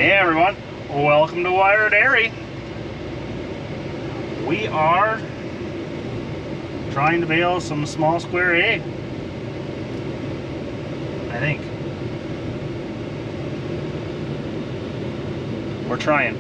Hey everyone, welcome to Wire Dairy. We are trying to bale some small square egg, I think. We're trying.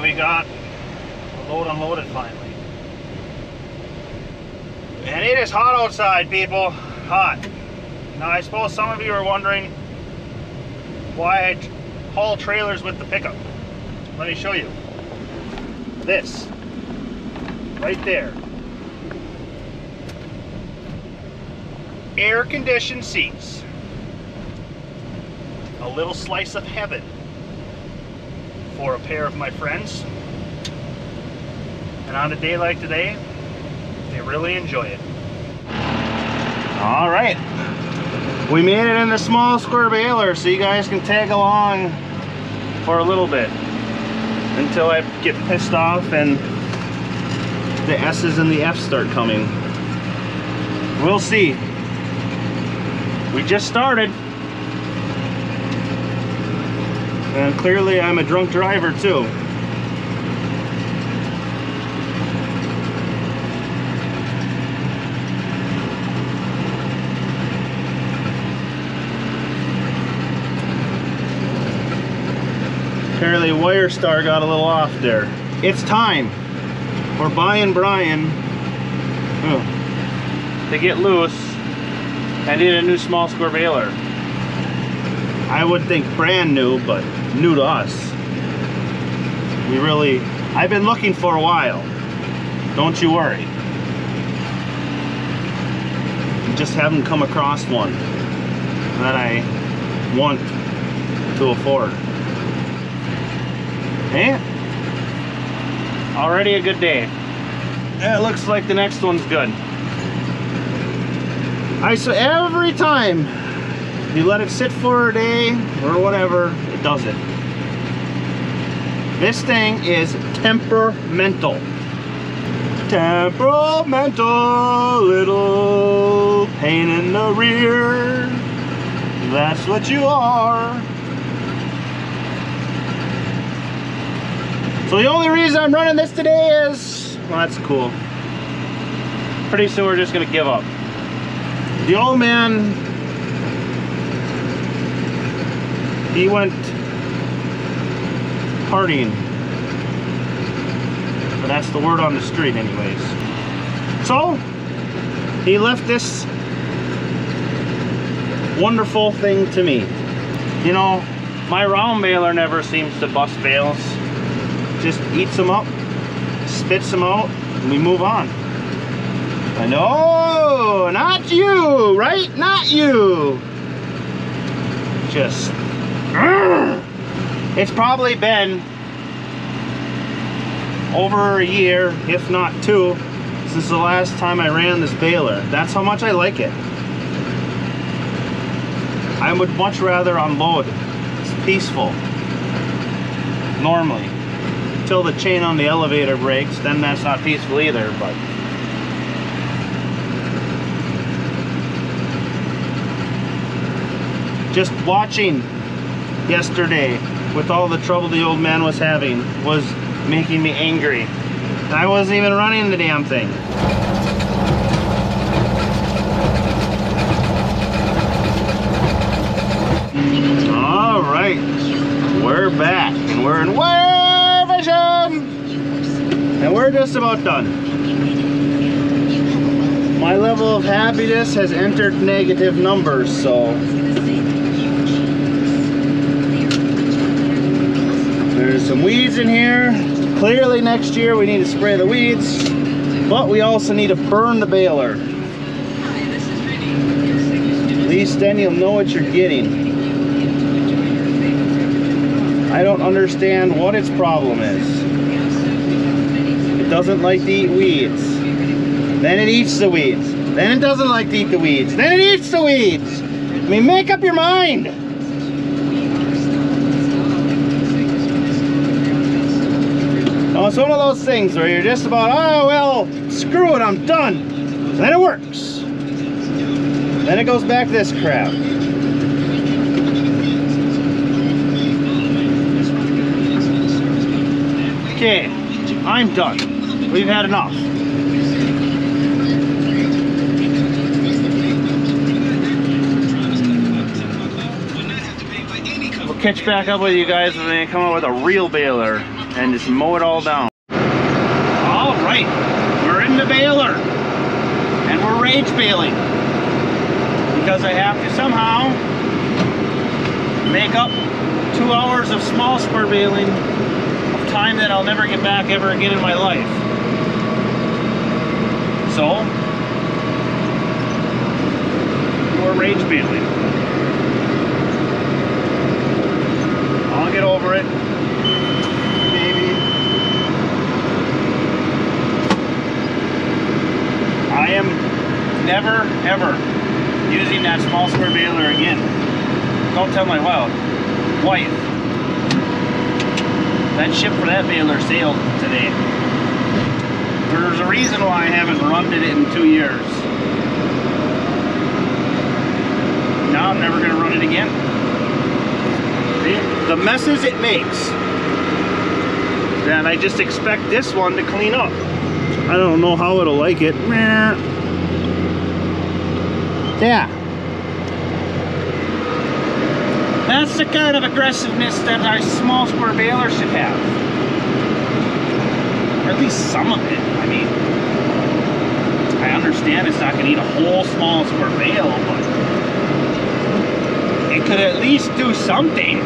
We got the load unloaded finally. And it is hot outside, people. Hot. Now I suppose some of you are wondering why I haul trailers with the pickup. Let me show you. This. Right there. Air-conditioned seats. A little slice of heaven for a pair of my friends, and on a day like today they really enjoy it. All right, we made it in the small square baler, so you guys can tag along for a little bit until I get pissed off and the S's and the F's start coming. We'll see. We just started. And clearly I'm a drunk driver too. Apparently Wire Star got a little off there. It's time for Brian to get loose and need a new small square baler. I would think brand new, but new to us. I've been looking for a while. Don't you worry. Just haven't come across one that I want to afford. Hey, already a good day. It looks like the next one's good. So every time you let it sit for a day or whatever, it does it. This thing is temperamental. Temperamental, little pain in the rear. That's what you are. So the only reason I'm running this today is, well, that's cool. Pretty soon we're just gonna give up. The old man, he went partying. But that's the word on the street anyways. So, he left this wonderful thing to me. You know, my round baler never seems to bust bales. Just eats them up, spits them out, and we move on. I know, not you, right? Not you. Just, it's probably been over a year, if not two, since the last time I ran this baler. That's how much I like it. I would much rather unload. It's peaceful. Normally. Until the chain on the elevator breaks, then that's not peaceful either, but Just watching yesterday with all the trouble the old man was having was making me angry. I wasn't even running the damn thing. All right, we're back and we're in Vision, and we're just about done. My level of happiness has entered negative numbers, so there's some weeds in here. Clearly next year we need to spray the weeds, but we also need to burn the baler. At least then you'll know what you're getting. I don't understand what its problem is. It doesn't like to eat weeds. Then it eats the weeds. Then it doesn't like to eat the weeds. Then it eats the weeds. I mean, make up your mind. Oh, it's one of those things where you're just about, oh, well, screw it, I'm done. Then it works. Then it goes back to this crap. Okay, I'm done. We've had enough. We'll catch back up with you guys when they come up with a real baler and just mow it all down. All right, we're in the baler and we're rage baling because I have to somehow make up 2 hours of small square baling of time that I'll never get back ever again in my life. So we're rage baling. I'll get over it. I am never ever using that small square baler again. Don't tell my wife. That ship for that baler sailed today. There's a reason why I haven't run it in 2 years. Now I'm never going to run it again. The messes it makes, and I just expect this one to clean up. I don't know how it'll like it. Yeah. That's the kind of aggressiveness that our small square baler should have. Or at least some of it. I mean, I understand it's not going to eat a whole small square bale, but it could at least do something.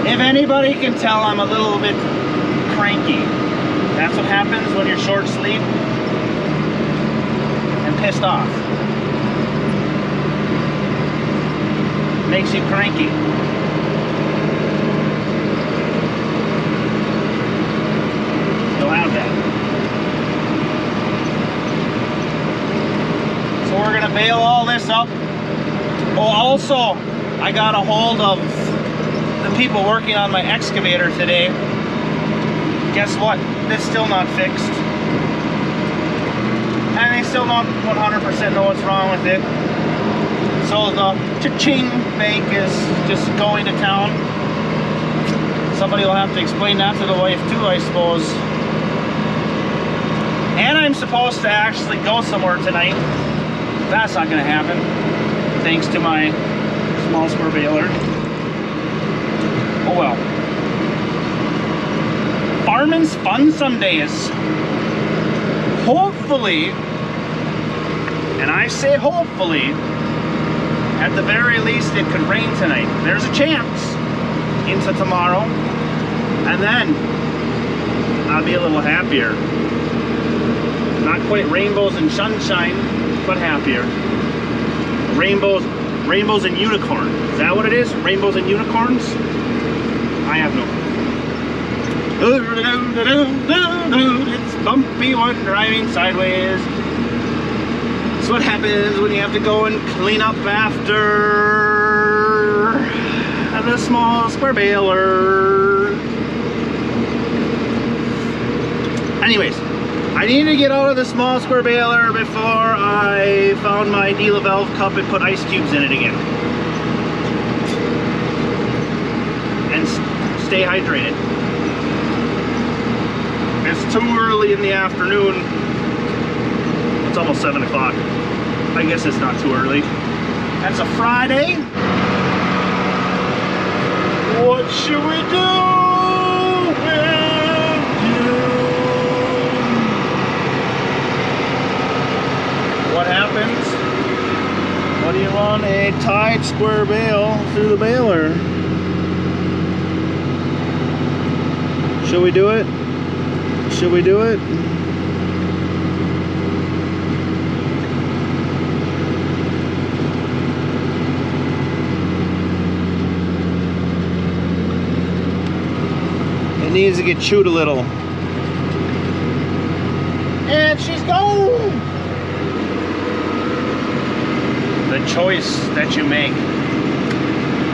If anybody can tell, I'm a little bit cranky. That's what happens when you're short sleep and pissed off. Makes you cranky. You'll have that. So we're gonna bale all this up. Oh, also, I got a hold of the people working on my excavator today. Guess what? It's still not fixed. And they still don't 100% know what's wrong with it. So the cha-ching bank is just going to town. Somebody will have to explain that to the wife too, I suppose. And I'm supposed to actually go somewhere tonight. That's not going to happen, thanks to my small square baler. Oh well. Farming's fun some days. Hopefully, and I say hopefully, at the very least it could rain tonight. There's a chance into tomorrow, and then I'll be a little happier. Not quite rainbows and sunshine, but happier. Rainbows and unicorns. Is that what it is? Rainbows and unicorns? I have no clue. It's bumpy one driving sideways. That's what happens when you have to go and clean up after the small square baler. Anyways, I I needed to get out of the small square baler before I found my Dela valve cup and put ice cubes in it again. And stay hydrated. It's too early in the afternoon. It's almost 7 o'clock. I guess it's not too early. That's a Friday. What should we do with you? What happens when you run a tied square bale through the baler? Should we do it? Should we do it? It needs to get chewed a little. And she's gone! The choice that you make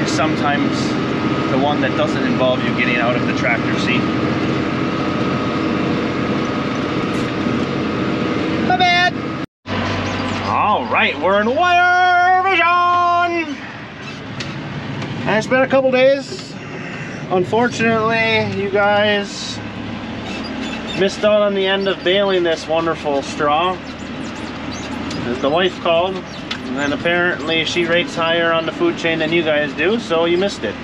is sometimes the one that doesn't involve you getting out of the tractor seat. My bad! Alright, we're in wire vision! And it's been a couple days. Unfortunately, you guys missed out on the end of baling this wonderful straw. As the wife called, and apparently she rates higher on the food chain than you guys do, so you missed it.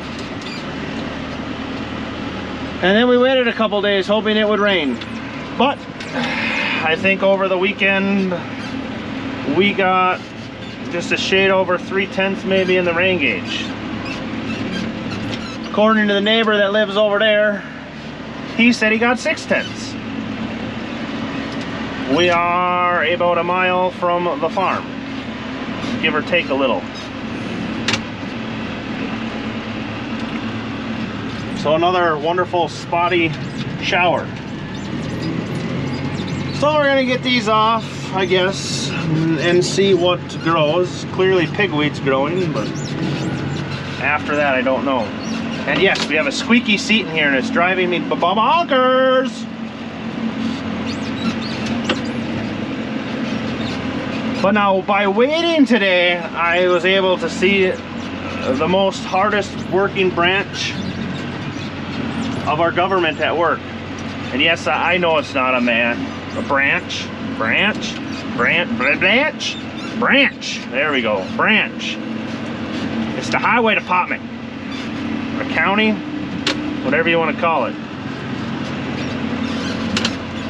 And then we waited a couple days hoping it would rain. But I think over the weekend we got just a shade over 3/10 maybe in the rain gauge. According to the neighbor that lives over there, he said he got 6/10. We are about a mile from the farm, give or take a little. So another wonderful spotty shower. So we're gonna get these off, I guess, and see what grows. Clearly pigweed's growing, but after that I don't know. And yes, we have a squeaky seat in here and it's driving me bonkers. But now by waiting today, I was able to see the most hardest working branch of our government at work. And yes, I know it's not a man, a branch. There we go, branch. It's the highway department, or county, whatever you want to call it.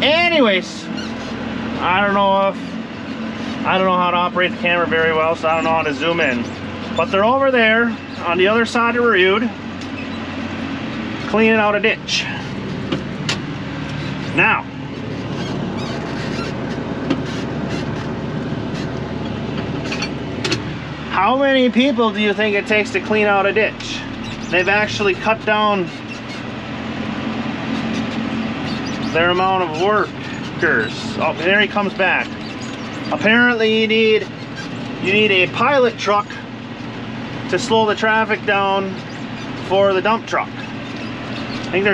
Anyways, I don't know how to operate the camera very well, so I don't know how to zoom in. But they're over there on the other side of the road, cleaning out a ditch. Now, how many people do you think it takes to clean out a ditch? They've actually cut down their amount of workers. Oh, there he comes back. Apparently you need a pilot truck to slow the traffic down for the dump truck. I think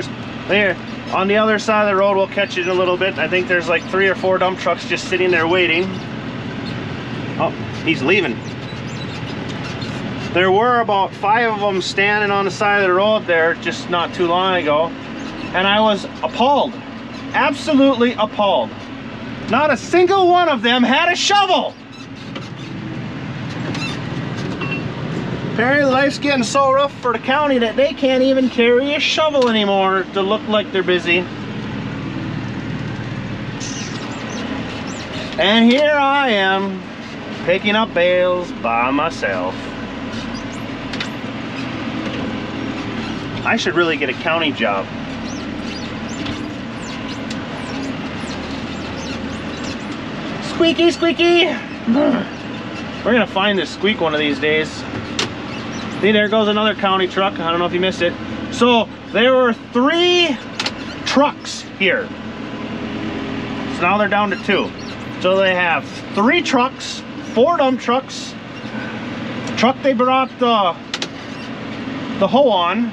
there on the other side of the road, we'll catch it in a little bit. I think there's like 3 or 4 dump trucks just sitting there waiting. Oh, he's leaving. There were about 5 of them standing on the side of the road there just not too long ago, and I was appalled, absolutely appalled. Not a single one of them had a shovel. Apparently life's getting so rough for the county that they can't even carry a shovel anymore to look like they're busy. And here I am, picking up bales by myself. I should really get a county job. Squeaky, squeaky! We're gonna find this squeak one of these days. See, there goes another county truck. I don't know if you missed it. So there were 3 trucks here. So now they're down to 2. So they have 3 trucks, 4 dump trucks, the truck they brought the hoe on,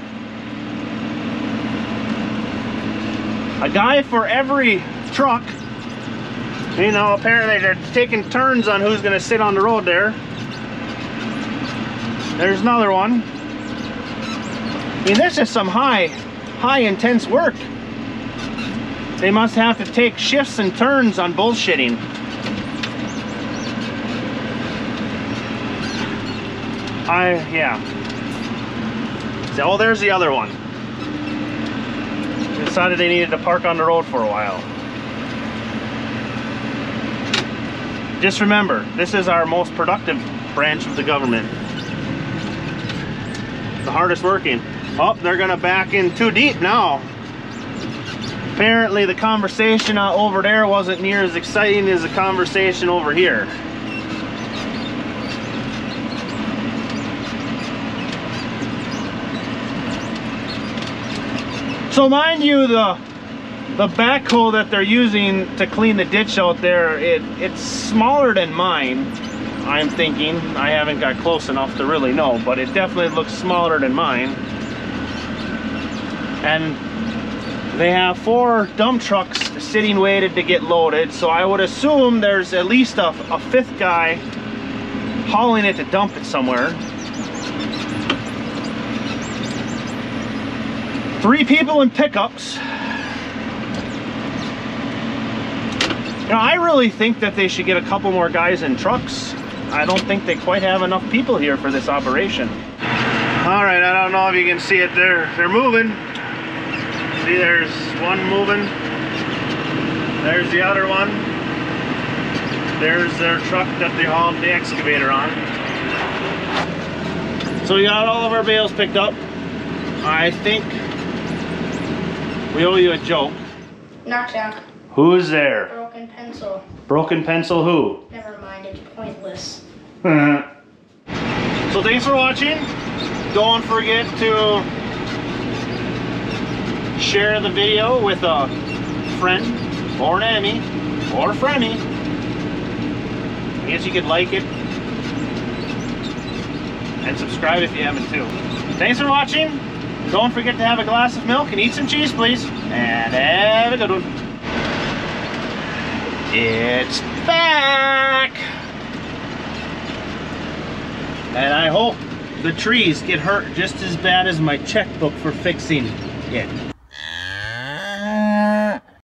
a guy for every truck, You know, apparently they're taking turns on who's gonna sit on the road there. There's another one. I mean, this is some high intense work. They must have to take shifts and turns on bullshitting. Yeah. So, oh, there's the other one. They decided they needed to park on the road for a while. Just remember, this is our most productive branch of the government. The hardest working. Oh, they're gonna back in too deep now. Apparently the conversation over there wasn't near as exciting as the conversation over here. So mind you, the backhoe that they're using to clean the ditch out there, it's smaller than mine, I'm thinking. I haven't got close enough to really know, but it definitely looks smaller than mine. And they have 4 dump trucks sitting waited to get loaded, so I would assume there's at least a 5th guy hauling it to dump it somewhere. 3 people in pickups. You know, I really think that they should get a couple more guys in trucks. I don't think they quite have enough people here for this operation. All right, I don't know if you can see it there. They're moving. See, there's one moving. There's the other one. There's their truck that they hauled the excavator on. So we got all of our bales picked up. I think we owe you a joke. Knock knock. Who's there? Broken pencil. Broken pencil who? Never mind, it's pointless. So thanks for watching. Don't forget to share the video with a friend or an enemy or a frenemy. I guess you could like it and subscribe if you haven't too. Thanks for watching. Don't forget to have a glass of milk and eat some cheese, please. And have a good one. It's back! And I hope the trees get hurt just as bad as my checkbook for fixing it.